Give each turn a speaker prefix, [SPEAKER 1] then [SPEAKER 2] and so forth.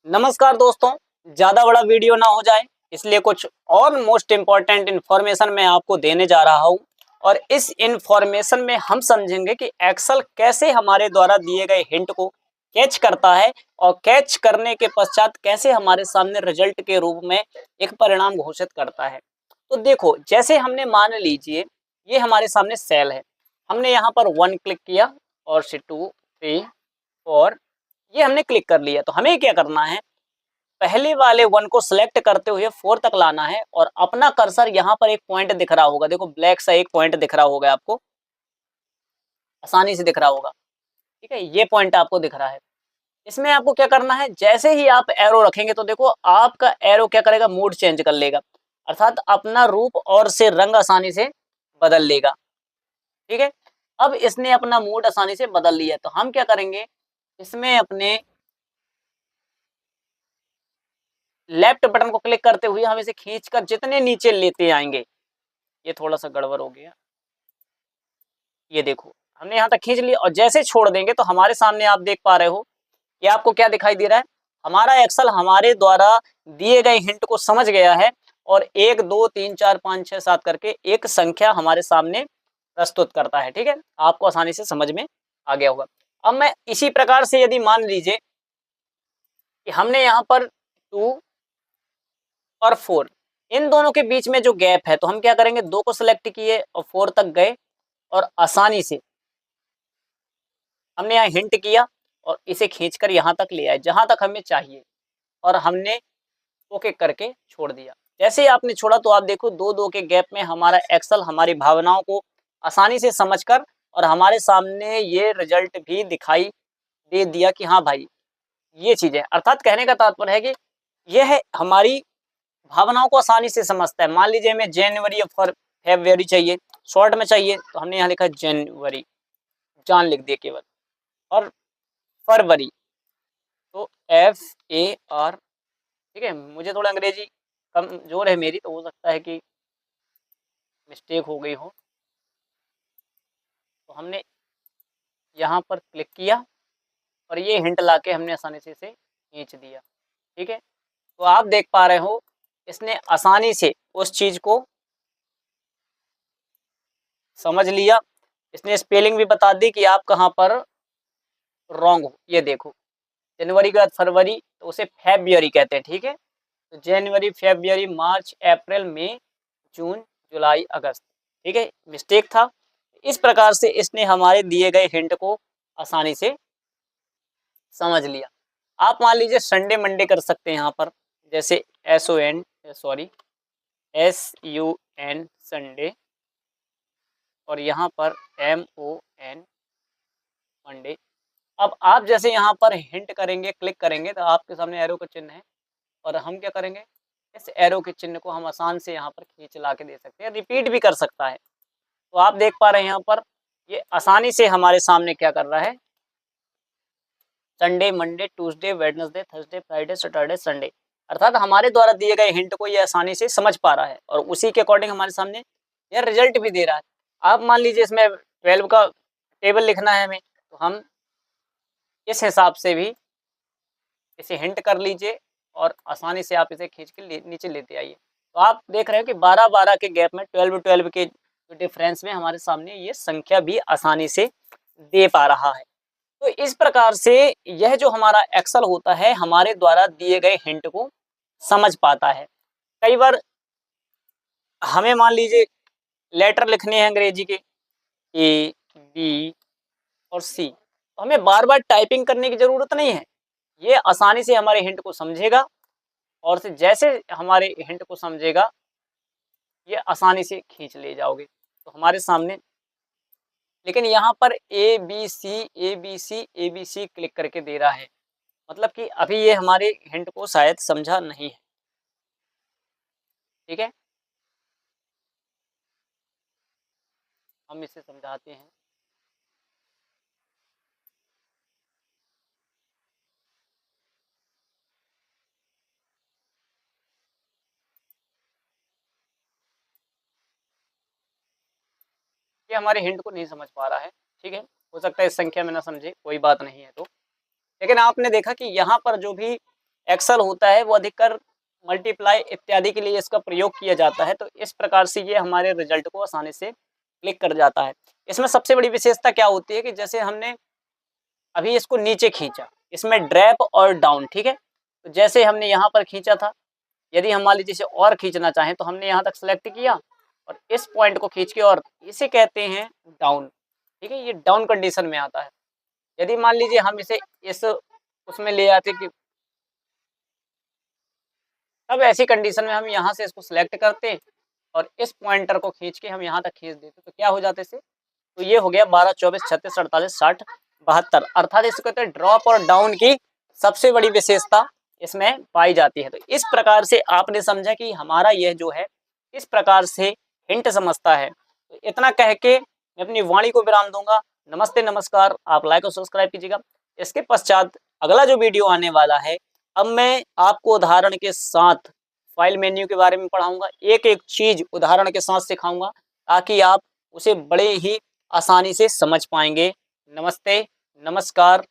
[SPEAKER 1] नमस्कार दोस्तों, ज़्यादा बड़ा वीडियो ना हो जाए इसलिए कुछ और मोस्ट इम्पॉर्टेंट इन्फॉर्मेशन मैं आपको देने जा रहा हूँ और इस इन्फॉर्मेशन में हम समझेंगे कि एक्सेल कैसे हमारे द्वारा दिए गए हिंट को कैच करता है और कैच करने के पश्चात कैसे हमारे सामने रिजल्ट के रूप में एक परिणाम घोषित करता है। तो देखो, जैसे हमने मान लीजिए ये हमारे सामने सेल है, हमने यहाँ पर 1 क्लिक किया और फिर 2, 3, 4 ये हमने क्लिक कर लिया। तो हमें क्या करना है, पहले वाले 1 को सिलेक्ट करते हुए 4 तक लाना है और अपना कर्सर यहाँ पर एक पॉइंट दिख रहा होगा, देखो ब्लैक सा एक पॉइंट दिख रहा होगा आपको, आसानी से दिख रहा होगा, ठीक है, ये पॉइंट आपको दिख रहा है। इसमें आपको क्या करना है, जैसे ही आप एरो रखेंगे तो देखो आपका एरो क्या करेगा, मूड चेंज कर लेगा, अर्थात अपना रूप और से रंग आसानी से बदल लेगा। ठीक है, अब इसने अपना मूड आसानी से बदल लिया तो हम क्या करेंगे, इसमें अपने लेफ्ट बटन को क्लिक करते हुए हम इसे खींचकर जितने नीचे लेते आएंगे, ये थोड़ा सा गड़बड़ हो गया, ये देखो हमने यहाँ तक खींच लिया और जैसे छोड़ देंगे तो हमारे सामने आप देख पा रहे हो कि आपको क्या दिखाई दे रहा है, हमारा एक्सेल हमारे द्वारा दिए गए हिंट को समझ गया है और 1 2 3 4 5 6 7 करके एक संख्या हमारे सामने प्रस्तुत करता है। ठीक है, आपको आसानी से समझ में आ गया होगा। अब मैं इसी प्रकार से यदि मान लीजिए कि हमने यहाँ पर 2 और 4 इन दोनों के बीच में जो गैप है तो हम क्या करेंगे, 2 को सिलेक्ट किए और 4 तक गए और आसानी से हमने यहाँ हिंट किया और इसे खींचकर यहाँ तक ले आए जहां तक हमें चाहिए और हमने ओके करके छोड़ दिया। जैसे ही आपने छोड़ा तो आप देखो 2-2 के गैप में हमारा एक्सेल हमारी भावनाओं को आसानी से समझकर और हमारे सामने ये रिजल्ट भी दिखाई दे दिया कि हाँ भाई ये चीज है। अर्थात कहने का तात्पर्य है कि यह हमारी भावनाओं को आसानी से समझता है। मान लीजिए हमें जनवरी और फरवरी चाहिए, शॉर्ट में चाहिए तो हमने यहाँ लिखा जनवरी, जान लिख दिया केवल, और फरवरी तो FAR। ठीक है, मुझे थोड़ा अंग्रेजी कमजोर है मेरी, तो हो सकता है कि मिस्टेक हो गई हो। तो हमने यहाँ पर क्लिक किया और ये हिंट लाके हमने आसानी से इसे खींच दिया। ठीक है, तो आप देख पा रहे हो इसने आसानी से उस चीज को समझ लिया, इसने स्पेलिंग भी बता दी कि आप कहाँ पर रॉन्ग हो। ये देखो जनवरी के बाद फरवरी तो उसे फेब्रुअरी कहते हैं। ठीक है, तो जनवरी फरवरी मार्च अप्रैल मई जून जुलाई अगस्त, ठीक है, मिस्टेक था। इस प्रकार से इसने हमारे दिए गए हिंट को आसानी से समझ लिया। आप मान लीजिए संडे मंडे कर सकते हैं यहाँ पर, जैसे SUN संडे और यहाँ पर MON मंडे। अब आप जैसे यहाँ पर हिंट करेंगे, क्लिक करेंगे तो आपके सामने एरो का चिन्ह है और हम क्या करेंगे, इस एरो के चिन्ह को हम आसान से यहाँ पर खींच ला के दे सकते हैं, रिपीट भी कर सकता है। तो आप देख पा रहे हैं यहाँ पर ये आसानी से हमारे सामने क्या कर रहा है, Sunday Monday Tuesday Wednesday Thursday Friday Saturday Sunday, अर्थात हमारे द्वारा दिए गए हिंट को ये आसानी से समझ पा रहा है और उसी के अकॉर्डिंग हमारे सामने यह रिजल्ट भी दे रहा है। आप मान लीजिए इसमें 12 का टेबल लिखना है हमें, तो हम इस हिसाब से भी इसे हिंट कर लीजिए और आसानी से आप इसे खींच के नीचे लेते आइए। तो आप देख रहे हो कि 12-12 के गैप में 12-12 के डिफरेंस में हमारे सामने ये संख्या भी आसानी से दे पा रहा है। तो इस प्रकार से यह जो हमारा एक्सेल होता है हमारे द्वारा दिए गए हिंट को समझ पाता है। कई बार हमें मान लीजिए लेटर लिखने हैं अंग्रेजी के A, B और C, तो हमें बार बार टाइपिंग करने की जरूरत नहीं है, ये आसानी से हमारे हिंट को समझेगा और से जैसे हमारे हिंट को समझेगा ये आसानी से खींच ले जाओगे तो हमारे सामने। लेकिन यहाँ पर ABC क्लिक करके दे रहा है, मतलब कि अभी ये हमारे हिंट को शायद समझा नहीं है। ठीक है, हम इसे समझाते हैं। ये हमारे हिंट को नहीं समझ पा रहा है। ठीक है, हो सकता है इस संख्या में ना समझे, कोई बात नहीं है। तो लेकिन आपने देखा कि यहाँ पर जो भी एक्सेल होता है वो अधिकतर मल्टीप्लाई इत्यादि के लिए इसका प्रयोग किया जाता है। तो इस प्रकार से ये हमारे रिजल्ट को आसानी से क्लिक कर जाता है। इसमें सबसे बड़ी विशेषता क्या होती है कि जैसे हमने अभी इसको नीचे खींचा, इसमें ड्रैप और डाउन, ठीक है। तो जैसे हमने यहाँ पर खींचा था, यदि हम मान लीजिए इसे और खींचना चाहें तो हमने यहाँ तक सेलेक्ट किया और इस पॉइंट को खींच के, और इसे कहते हैं डाउन, ठीक है। ये डाउन कंडीशन में आता है। यदि मान लीजिए हम इसे इस उसमें ले आते कि तब ऐसी कंडीशन में हम यहाँ से इसको सिलेक्ट करते और इस पॉइंटर को खींच के हम यहाँ तक खींच देते, तो क्या हो जाते इसे, तो ये हो गया 12, 24, 36, 48, 60, 72, अर्थात इसको कहते हैं ड्रॉप और डाउन की सबसे बड़ी विशेषता इसमें पाई जाती है। तो इस प्रकार से आपने समझा कि हमारा यह जो है इस प्रकार से हिंट समझता है। तो इतना कह के मैं अपनी वाणी को विराम दूंगा। नमस्ते, नमस्कार। आप लाइक और सब्सक्राइब कीजिएगा। इसके पश्चात अगला जो वीडियो आने वाला है, अब मैं आपको उदाहरण के साथ फाइल मेन्यू के बारे में पढ़ाऊंगा, एक एक चीज उदाहरण के साथ सिखाऊंगा ताकि आप उसे बड़े ही आसानी से समझ पाएंगे। नमस्ते, नमस्कार।